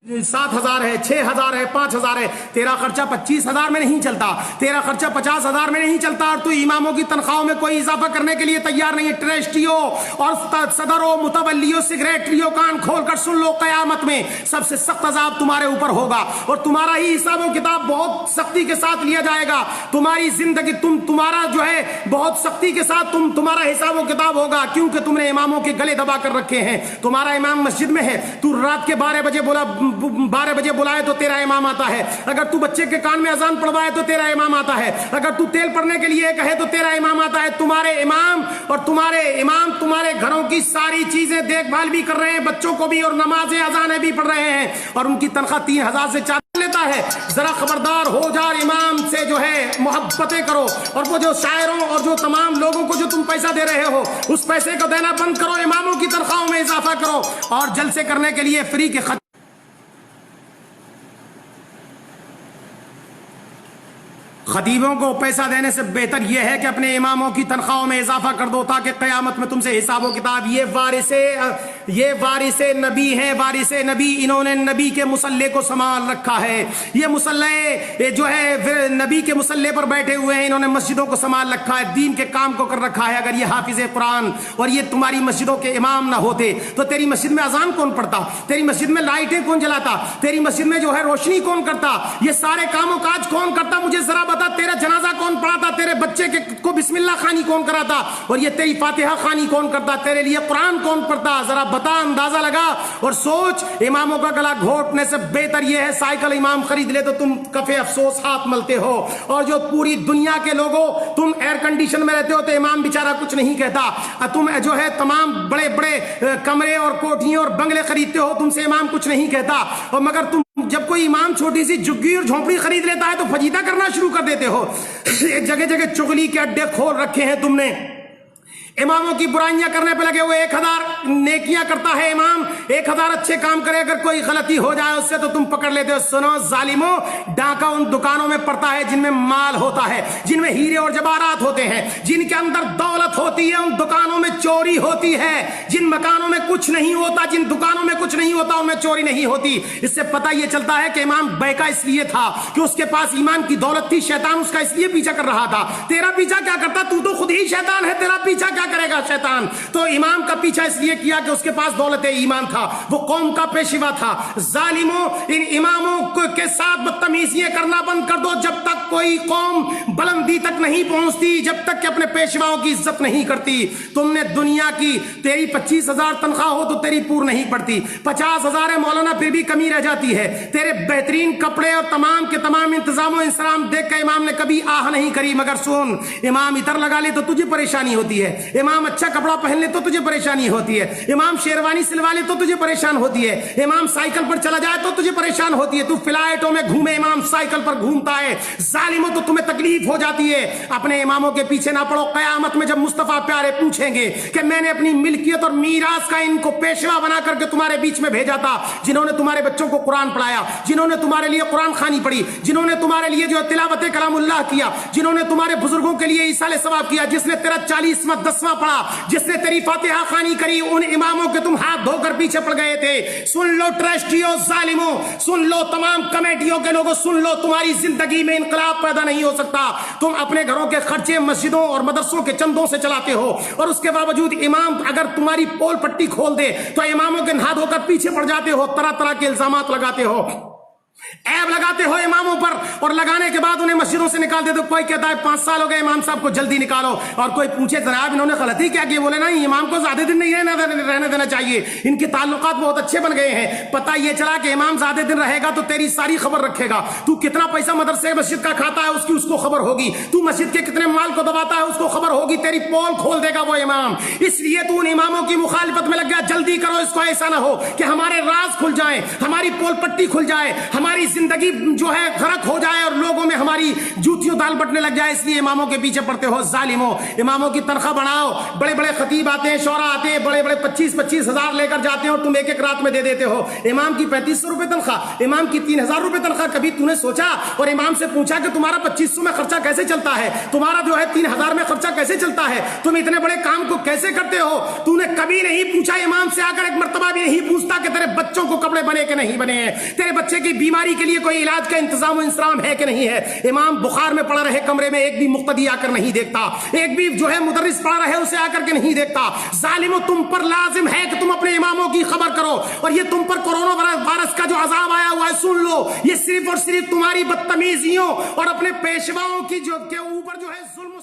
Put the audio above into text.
7,000 ہے, 6,000 ہے, 5,000 ہے. تیرا خرچہ 25,000 میں نہیں چلتا, تیرا خرچہ 50,000 میں نہیں چلتا, اور تو اماموں کی تنخواہوں میں کوئی اضافہ کرنے کے لیے تیار نہیں ہے. ٹرسٹیوں اور صدروں, متولیوں, سیکریٹریوں, کان کھول کر سن لو, قیامت میں سب سے سخت عذاب تمہارے اوپر ہوگا اور تمہارا ہی حساب و کتاب بہت سختی کے ساتھ لیا جائے گا. تمہاری زندگی تمہارا جو ہے بہت سختی کے ساتھ تمہارا حساب و کتاب ہوگا, کیونکہ تم نے اماموں کے گلے دبا کر رکھے ہیں. تمہارا امام مسجد میں ہے, تو رات کے 12 بجے بلائے تو تیرا امام آتا ہے. اگر تو بچے کے کان میں اذان پڑھوائے تو تیرا امام آتا ہے. اگر تو تیل پڑنے کے لیے کہے تو تیرا امام آتا ہے. تمہارے امام اور تمہارے امام تمہارے گھروں کی ساری چیزیں دیکھ بھال بھی کر رہے ہیں, بچوں کو بھی, اور نمازیں اذانیں بھی پڑھ رہے ہیں, اور ان کی تنخواہ 3,000 سے 4,000 لیتا ہے. ذرا خبردار ہو جا, امام سے جو ہے محبتیں کرو, اور وہ جو شاعروں اور جو تمام لوگوں کو جو تم پیسہ دے رہے ہو اس پیسے کو دینا بند کرو, اماموں کی تنخواہوں میں اضافہ کرو, اور جلسے کرنے کے لیے فری کے خطیبوں کو پیسہ دینے سے بہتر یہ ہے کہ اپنے اماموں کی تنخواہوں میں اضافہ کر دو, تاکہ قیامت میں تم سے حساب و کتاب. یہ وارث نبی ہیں, وارث نبی, انہوں نے نبی کے مصلے کو سنبھال رکھا ہے. یہ مصلے جو ہے نبی کے مصلے پر بیٹھے ہوئے ہیں, انہوں نے مسجدوں کو سنبھال رکھا ہے, دین کے کام کو کر رکھا ہے. اگر یہ حافظ قرآن اور یہ تمہاری مسجدوں کے امام نہ ہوتے تو تیری مسجد میں اذان کون پڑھتا, تیری مسجد میں لائٹیں کون جلاتا, تیری مسجد میں جو ہے روشنی کون کرتا, یہ سارے کام و کاج کون کرتا؟ مجھے ذرا بتا, تیرا جنازہ کون پڑھاتا, تیرے بچے کو بسم اللہ خانی کون کراتا, اور یہ تیری فاتحہ خانی کون کرتا, تیرے لیے قرآن کون پڑھتا؟ ذرا بتا, اندازہ لگا اور سوچ. اماموں کا گلا گھونٹنے سے بہتر یہ ہے سائیکل امام خرید لے تو تم کفے افسوس ہاتھ ملتے ہو, اور جو پوری دنیا کے لوگوں تم ایئر کنڈیشن میں رہتے ہو تو امام بیچارہ کچھ نہیں کہتا. تم جو ہے تمام بڑے بڑے کمرے اور کوٹھیاں اور بنگلے خریدتے ہو, تم سے امام کچھ نہیں کہتا, اور مگر تم جب کوئی امام چھوٹی سی جھگی اور جھونپڑی خرید لیتا ہے تو فجیدہ کرنا شروع کر دیتے ہو. جگہ جگہ چغلی کے اڈے کھول رکھے ہیں تم نے, اماموں کی برائیاں کرنے پہ لگے ہوئے. 1,000 نیکیاں کرتا ہے امام, 1,000 اچھے کام کرے, اگر کوئی غلطی ہو جائے اس سے تو تم پکڑ لیتے ہو. سنو ظالموں, ڈاکہ ان دکانوں میں پڑتا ہے جن میں مال ہوتا ہے, جن میں ہیرے اور جواہرات ہوتے ہیں, جن کے اندر دولت ہوتی ہے, ان دکانوں میں چوری ہوتی ہے. جن مکانوں میں کچھ نہیں ہوتا, جن دکانوں میں کچھ نہیں ہوتا, ان میں چوری نہیں ہوتی. اس سے پتہ یہ چلتا ہے کہ امام بیکا اس لیے تھا کہ اس کے پاس ایمان کی دولت تھی, شیطان اس کا اس لیے پیچھا کر رہا تھا. تیرا پیچھا کیا کرتا, تو خود ہی شیطان ہے, تیرا پیچھا کیا کرے گا شیطان؟ تو امام کا پیچھا اس لیے کیا کہ اس کے پاس دولت ایمان تھا, وہ قوم کا پیشوا تھا. ظالموں, ان اماموں کے ساتھ بدتمیزیاں کرنا بند کر دو. جب تک کوئی قوم بلندی تک نہیں پہنچتی, جب تک کہ اپنے پیشواؤں کی عزت نہیں کرتی. تم نے دنیا کی, تیری 25,000 تنخواہ ہو تو تیری پور نہیں پڑتی, 50,000 ہے مولانا پھر بھی کمی رہ جاتی ہے. تیرے بہترین کپڑے اور تمام کے تمام انتظام و انسرام دیکھ کے امام نے کبھی آہ نہیں کری. مگر سن, امام عطر لگا لے تو تجھے پریشانی ہوتی ہے, امام اچھا کپڑا پہن لے تو تجھے پریشانی ہوتی ہے, امام شیروانی سلوا لے تو تجھے پریشان ہوتی ہے, امام سائیکل پر چلا جائے تو تجھے پریشان ہوتی ہے. تو فلائٹوں میں گھومے, امام سائیکل پر گھومتا ہے. ظالموں, تو تمہیں تکلیف ہو جاتی ہے. اپنے اماموں کے پیچھے نہ پڑو. قیامت میں جب مصطفیٰ پیارے پوچھیں گے کہ میں نے اپنی ملکیت اور میراث کا ان کو پیشوا بنا کر کے تمہارے بیچ میں بھیجا تھا, جنہوں نے تمہارے بچوں کو قرآن پڑھایا, جنہوں نے تمہارے لیے قرآن خوانی پڑھی, جنہوں نے تمہارے لیے جو تلاوت کلام اللہ کیا, جنہوں نے تمہارے بزرگوں کے لیے ایصال ثواب کیا, جس نے تیرا 40واں 10واں پڑھا, جس نے تیری فاتحہ خوانی کری, ان اماموں کے تم ہاتھ دھو کر پیچھے پڑ گئے تھے. سن لو ٹرسٹیوں ظالموں, سن لو تمام کمیٹیوں کے لوگوں, سن لو, تمہاری زندگی میں انقلاب پیدا نہیں ہو سکتا. تم اپنے گھروں کے خرچے مسجدوں اور مدرسوں کے چندوں سے چلاتے ہو, اور اس کے باوجود امام اگر تمہاری پول پٹی کھول دے تو اماموں کے نہا دھو کر پیچھے پڑ جاتے ہو, طرح طرح کے الزامات لگاتے ہو, عیب لگاتے ہو اماموں پر, اور لگانے کے بعد انہیں مسجدوں سے نکال دیتے. کوئی کہتا ہے 5 سال ہو گئے امام صاحب کو, جلدی نکالو. اور کوئی پوچھے جناب انہوں نے غلطی کیا کی, بولے نا امام کو زیادہ دن نہیں رہنے دینا چاہیے, ان کے تعلقات بہت اچھے بن گئے ہیں. پتہ یہ چلا کہ امام زیادہ دن رہے گا تو تیری ساری خبر رکھے گا. تو کتنا پیسہ مدرسے مسجد کا کھاتا ہے اس کو خبر ہوگی, تو مسجد کے کتنے مال کو دباتا ہے اس کو خبر ہوگی. تیری پول کھول دے گا وہ امام. اس لیے تو ان اماموں کی مخالفت میں لگ گیا. جلدی کرو, اس کو ایسا نہ ہو کہ ہمارے راز کھل جائیں, ہماری پول پٹی کھل جائے, ہماری زندگی جو ہے غرق ہو جائے اور لوگوں میں ہماری جوتیوں دال بٹنے لگ جائے، اس لیے اماموں کے پیچھے پڑتے ہو ظالموں۔ اماموں کی تنخواہ بڑھاؤ، بڑے بڑے خطیب آتے ہیں، شعراء آتے ہیں، بڑے بڑے 25-25 ہزار لے کر جاتے ہیں اور تم ایک ایک رات میں دے دیتے ہو۔ امام کی 3500 روپے تنخواہ، امام کی 3000 روپے تنخواہ، کبھی تو نے سوچا اور امام سے پوچھا کہ تمہارا 2500 میں خرچہ کیسے چلتا ہے، تمہارا جو ہے 3000 میں خرچہ کیسے چلتا ہے، تم اتنے بڑے کام کو کیسے کرتے ہو؟ تو نے کبھی نہیں پوچھا، امام سے آ کر ایک مرتبہ بھی نہیں پوچھتا کہ تیرے بچوں کو کپڑے بنے کہ نہیں بنے ہیں، تیرے بچے کی بیماری کے لیے کوئی علاج کا انتظام و انسرام ہے کہ نہیں ہے۔ امام بخار میں پڑا رہے کمرے میں، ایک بھی مقتدی آ کر نہیں دیکھتا، ایک بھی جو ہے مدرس پڑا رہے اسے آ کر کے نہیں دیکھتا۔ ظالموں، تم پر لازم ہے کہ تم اپنے اماموں کی خبر کرو، اور یہ تم پر کورونا وائرس کا جو عذاب آیا ہوا ہے سن لو، یہ صرف اور صرف تمہاری بدتمیزیوں اور اپنے پیشواؤں کی جو کے اوپر جو ہے ظلم